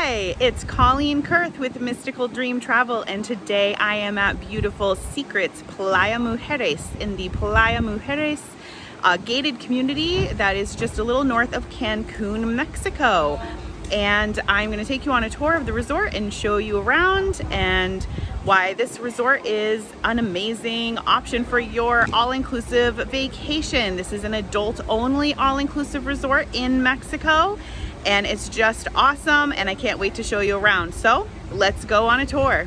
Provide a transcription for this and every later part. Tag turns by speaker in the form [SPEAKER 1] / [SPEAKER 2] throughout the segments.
[SPEAKER 1] Hi, it's Colleen Kurth with Mystical Dream Travel, and today I am at beautiful Secrets Playa Mujeres in the Playa Mujeres gated community that is just a little north of Cancun, Mexico. And I'm going to take you on a tour of the resort and show you around and why this resort is an amazing option for your all-inclusive vacation. This is an adult-only all-inclusive resort in Mexico, and it's just awesome, and I can't wait to show you around. So let's go on a tour.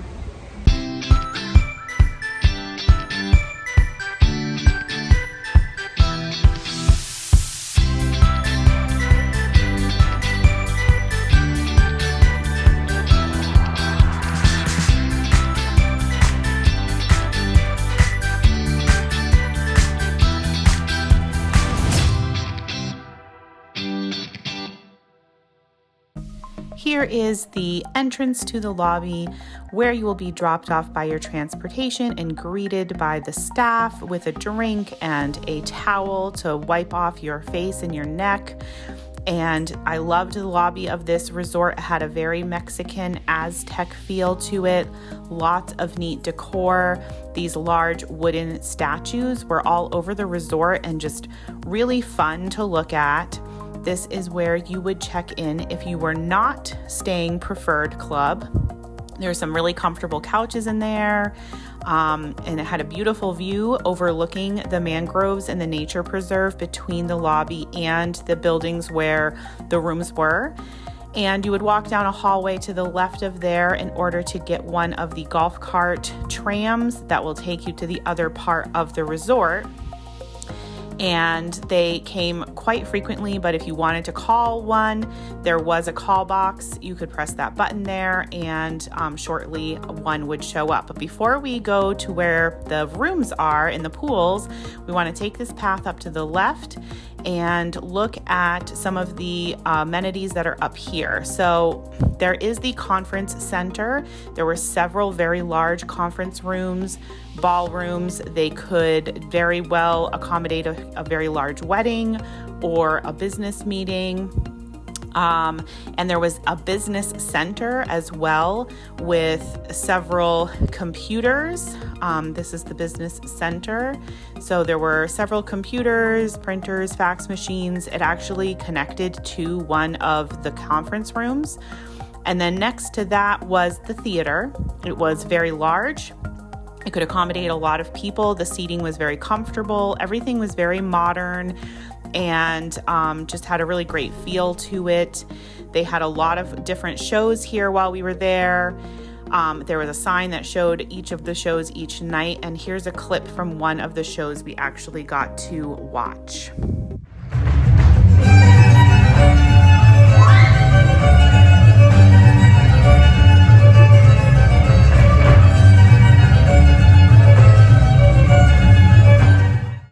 [SPEAKER 1] Here is the entrance to the lobby where you will be dropped off by your transportation and greeted by the staff with a drink and a towel to wipe off your face and your neck. And I loved the lobby of this resort. It had a very Mexican Aztec feel to it. Lots of neat decor. These large wooden statues were all over the resort and just really fun to look at. This is where you would check in if you were not staying Preferred Club. There's some really comfortable couches in there, and it had a beautiful view overlooking the mangroves and the nature preserve between the lobby and the buildings where the rooms were. And you would walk down a hallway to the left of there in order to get one of the golf cart trams that will take you to the other part of the resort. And they came quite frequently, but if you wanted to call one, there was a call box. You could press that button there, and shortly one would show up. But before we go to where the rooms are in the pools, we want to take this path up to the left and look at some of the amenities that are up here. So there is the conference center. There were several very large conference rooms, ballrooms. They could very well accommodate a very large wedding or a business meeting. And there was a business center as well with several computers. This is the business center. So there were several computers, printers, fax machines. It actually connected to one of the conference rooms. And then next to that was the theater. It was very large. It could accommodate a lot of people. The seating was very comfortable. Everything was very modern and just had a really great feel to it. They had a lot of different shows here while we were there. There was a sign that showed each of the shows each night, and here's a clip from one of the shows we actually got to watch.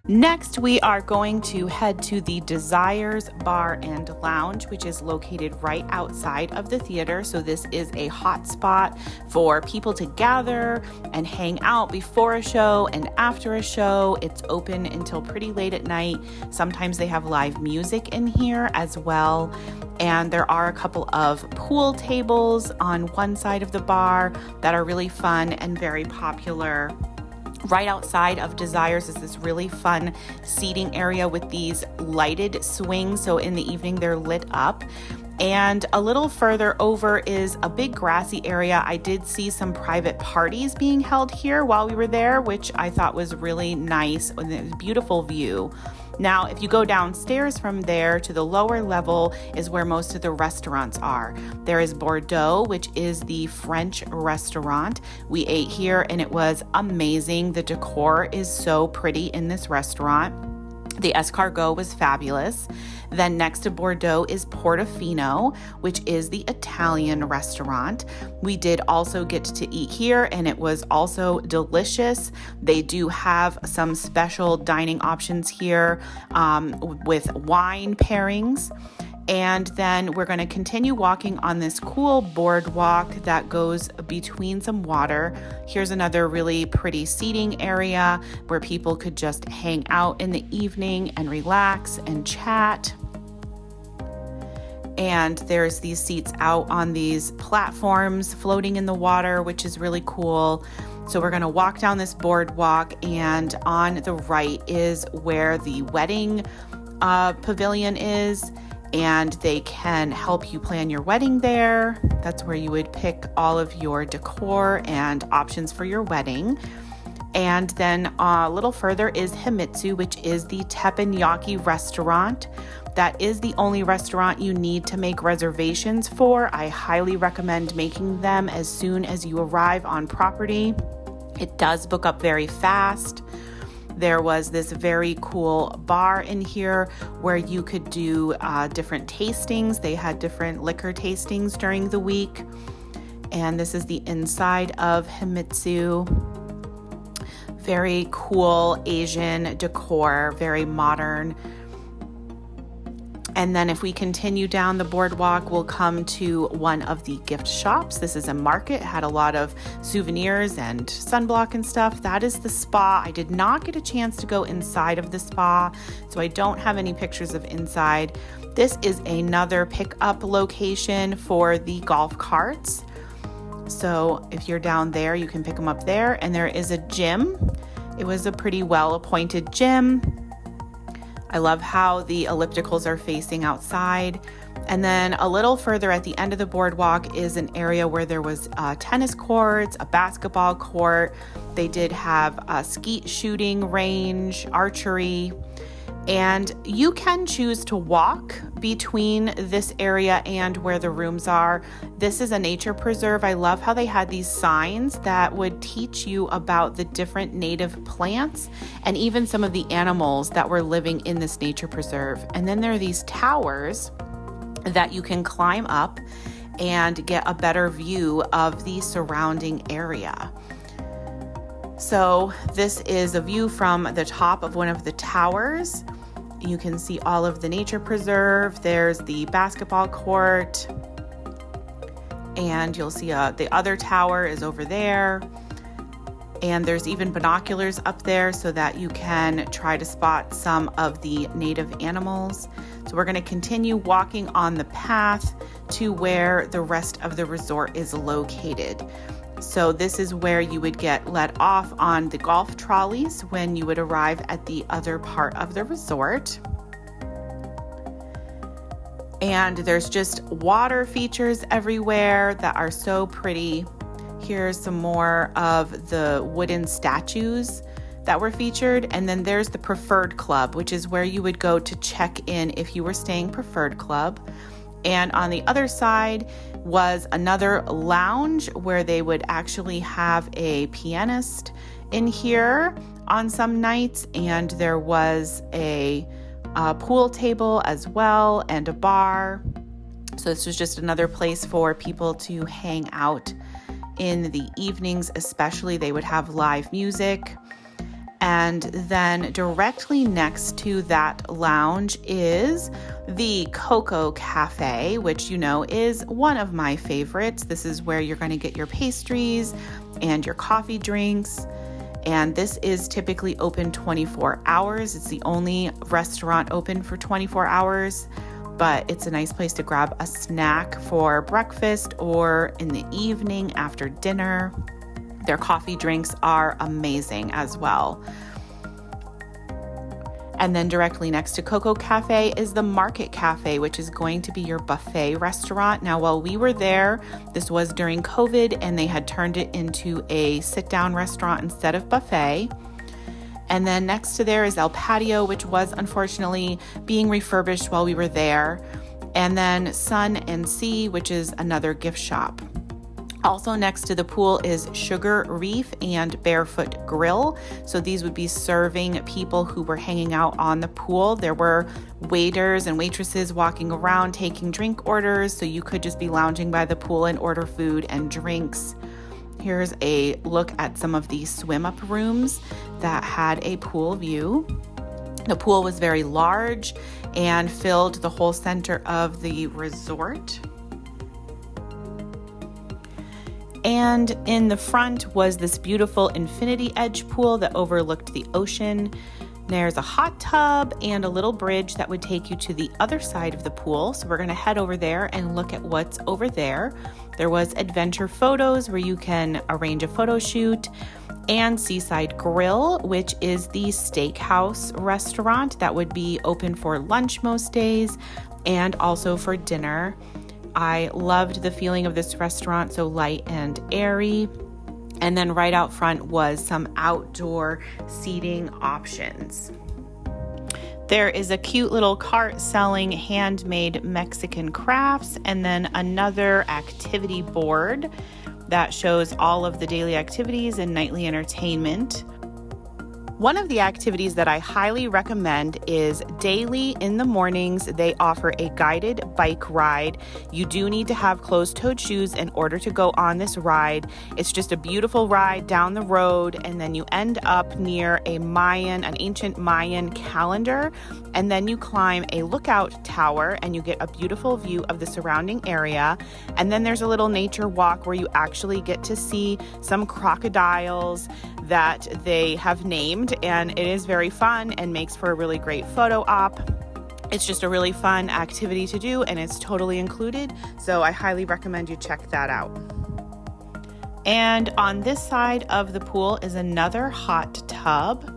[SPEAKER 1] Next, we are going to head to the Desires Bar and Lounge, which is located right outside of the theater. So this is a hot spot for people to gather and hang out before a show and after a show. It's open until pretty late at night. Sometimes they have live music in here as well. And there are a couple of pool tables on one side of the bar that are really fun and very popular. Right outside of Desires is this really fun seating area with these lighted swings. So in the evening, they're lit up. And a little further over is a big grassy area. I did see some private parties being held here while we were there, which I thought was really nice with a beautiful view. Now, if you go downstairs from there to the lower level is where most of the restaurants are. There is Bordeaux, which is the French restaurant. We ate here and it was amazing. The decor is so pretty in this restaurant. The escargot was fabulous. Then next to Bordeaux is Portofino, which is the Italian restaurant. We did also get to eat here and it was also delicious. They do have some special dining options here with wine pairings. And then we're going to continue walking on this cool boardwalk that goes between some water. Here's another really pretty seating area where people could just hang out in the evening and relax and chat. And there's these seats out on these platforms floating in the water, which is really cool. So we're gonna walk down this boardwalk, and on the right is where the wedding pavilion is, and they can help you plan your wedding there. That's where you would pick all of your decor and options for your wedding. And then a little further is Himitsu, which is the Teppanyaki restaurant. That is the only restaurant you need to make reservations for. I highly recommend making them as soon as you arrive on property. It does book up very fast. There was this very cool bar in here where you could do different tastings. They had different liquor tastings during the week. And this is the inside of Himitsu. Very cool Asian decor, very modern. And then if we continue down the boardwalk, we'll come to one of the gift shops. This is a market, had a lot of souvenirs and sunblock and stuff. That is the spa. I did not get a chance to go inside of the spa, so I don't have any pictures of inside. This is another pickup location for the golf carts. So if you're down there, you can pick them up there. And there is a gym. It was a pretty well-appointed gym. I love how the ellipticals are facing outside. And then a little further at the end of the boardwalk is an area where there was tennis courts, a basketball court. They did have a skeet shooting range, archery, and you can choose to walk between this area and where the rooms are. This is a nature preserve. I love how they had these signs that would teach you about the different native plants and even some of the animals that were living in this nature preserve. And then there are these towers that you can climb up and get a better view of the surrounding area. So this is a view from the top of one of the towers. You can see all of the nature preserve. There's the basketball court, and you'll see the other tower is over there. And there's even binoculars up there so that you can try to spot some of the native animals. So we're going to continue walking on the path to where the rest of the resort is located. So this is where you would get let off on the golf trolleys when you would arrive at the other part of the resort. And there's just water features everywhere that are so pretty. Here's some more of the wooden statues that were featured. And then there's the Preferred Club, which is where you would go to check in if you were staying Preferred Club. And on the other side was another lounge where they would actually have a pianist in here on some nights. And there was a pool table as well and a bar. So this was just another place for people to hang out in the evenings, especially. They would have live music. And then directly next to that lounge is the Coco Cafe, which you know is one of my favorites. This is where you're going to get your pastries and your coffee drinks. And this is typically open 24 hours. It's the only restaurant open for 24 hours, but it's a nice place to grab a snack for breakfast or in the evening after dinner. Their coffee drinks are amazing as well. And then directly next to Coco Cafe is the Market Cafe, which is going to be your buffet restaurant. Now, while we were there, this was during COVID, and they had turned it into a sit-down restaurant instead of buffet. And then next to there is El Patio, which was unfortunately being refurbished while we were there. And then Sun and Sea, which is another gift shop. Also next to the pool is Sugar Reef and Barefoot Grill. So these would be serving people who were hanging out on the pool. There were waiters and waitresses walking around taking drink orders, so you could just be lounging by the pool and order food and drinks. Here's a look at some of the swim-up rooms that had a pool view. The pool was very large and filled the whole center of the resort. And in the front was this beautiful infinity edge pool that overlooked the ocean. There's a hot tub and a little bridge that would take you to the other side of the pool. So we're going to head over there and look at what's over there. There was adventure photos where you can arrange a photo shoot, and Seaside Grill, which is the steakhouse restaurant that would be open for lunch most days and also for dinner. I loved the feeling of this restaurant, so light and airy. And then right out front was some outdoor seating options. There is a cute little cart selling handmade Mexican crafts, and then another activity board that shows all of the daily activities and nightly entertainment. One of the activities that I highly recommend is daily in the mornings, they offer a guided bike ride. You do need to have closed-toed shoes in order to go on this ride. It's just a beautiful ride down the road, and then you end up near an ancient Mayan calendar, and then you climb a lookout tower and you get a beautiful view of the surrounding area. And then there's a little nature walk where you actually get to see some crocodiles that they have named, and it is very fun and makes for a really great photo op. It's just a really fun activity to do, and it's totally included, so I highly recommend you check that out. And on this side of the pool is another hot tub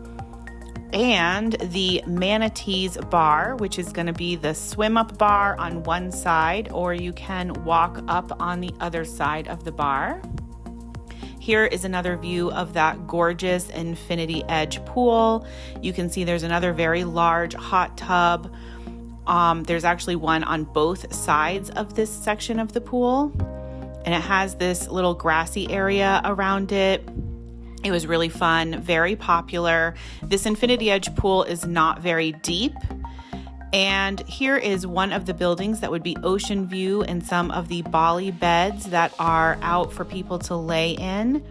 [SPEAKER 1] and the Manatees Bar, which is going to be the swim up bar on one side, or you can walk up on the other side of the bar. Here is another view of that gorgeous infinity edge pool. You can see there's another very large hot tub. There's actually one on both sides of this section of the pool, and it has this little grassy area around it. It was really fun, very popular. This infinity edge pool is not very deep. And here is one of the buildings that would be ocean view, and some of the Bali beds that are out for people to lay in.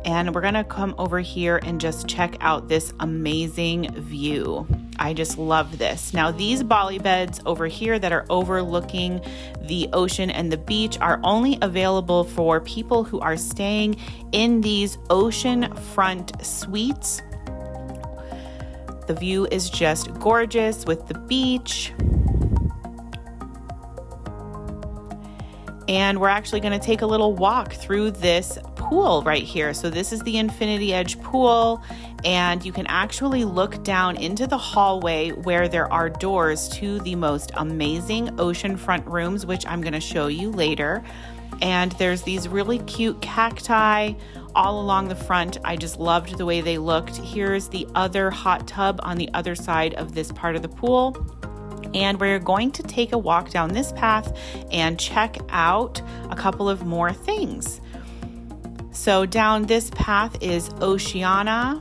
[SPEAKER 1] And we're gonna come over here and just check out this amazing view. I just love this. Now these Bali beds over here that are overlooking the ocean and the beach are only available for people who are staying in these ocean front suites. The view is just gorgeous with the beach. And we're actually going to take a little walk through this pool right here. So this is the Infinity Edge pool, and you can actually look down into the hallway where there are doors to the most amazing oceanfront rooms, which I'm going to show you later. And there's these really cute cacti all along the front. I just loved the way they looked. Here's the other hot tub on the other side of this part of the pool. And we're going to take a walk down this path and check out a couple of more things. So down this path is Oceana,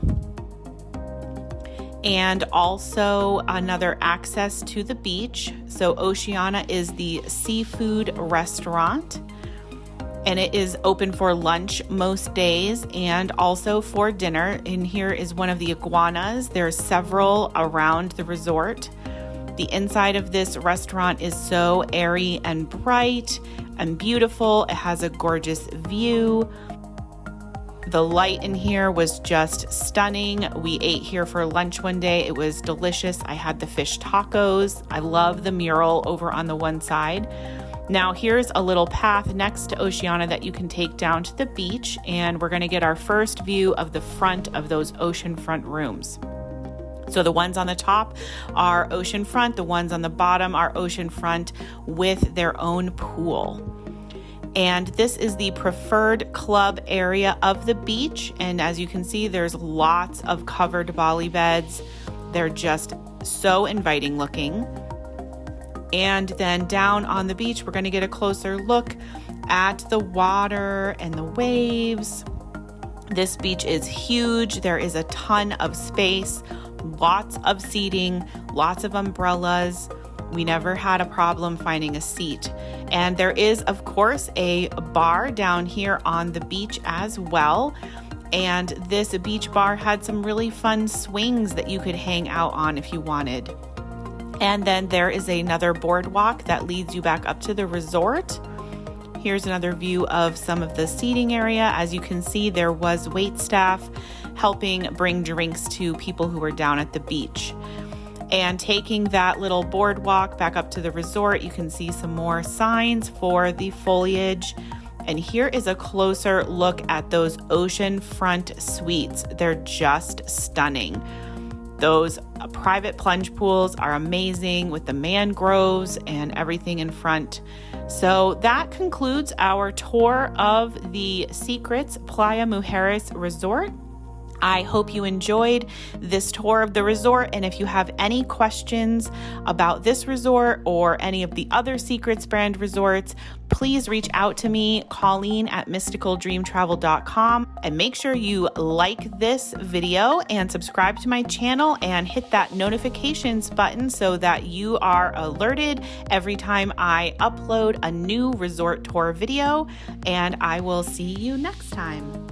[SPEAKER 1] and also another access to the beach. So Oceana is the seafood restaurant, and it is open for lunch most days and also for dinner. And here is one of the iguanas. There are several around the resort. The inside of this restaurant is so airy and bright and beautiful. It has a gorgeous view. The light in here was just stunning. We ate here for lunch one day. It was delicious. I had the fish tacos. I love the mural over on the one side. Now here's a little path next to Oceana that you can take down to the beach, and we're going to get our first view of the front of those oceanfront rooms. So the ones on the top are oceanfront, the ones on the bottom are oceanfront with their own pool. And this is the preferred club area of the beach. And as you can see, there's lots of covered Bali beds. They're just so inviting looking. And then down on the beach, we're going to get a closer look at the water and the waves. This beach is huge. There is a ton of space, lots of seating, lots of umbrellas. We never had a problem finding a seat. And there is, of course, a bar down here on the beach as well. And this beach bar had some really fun swings that you could hang out on if you wanted. And then there is another boardwalk that leads you back up to the resort. Here's another view of some of the seating area. As you can see, there was wait staff helping bring drinks to people who were down at the beach. And taking that little boardwalk back up to the resort, you can see some more signs for the foliage. And here is a closer look at those oceanfront suites. They're just stunning. Those private plunge pools are amazing with the mangroves and everything in front. So that concludes our tour of the Secrets Playa Mujeres Resort. I hope you enjoyed this tour of the resort, and if you have any questions about this resort or any of the other Secrets brand resorts, please reach out to me, Colleen at mysticaldreamtravel.com, and make sure you like this video and subscribe to my channel and hit that notifications button so that you are alerted every time I upload a new resort tour video, and I will see you next time.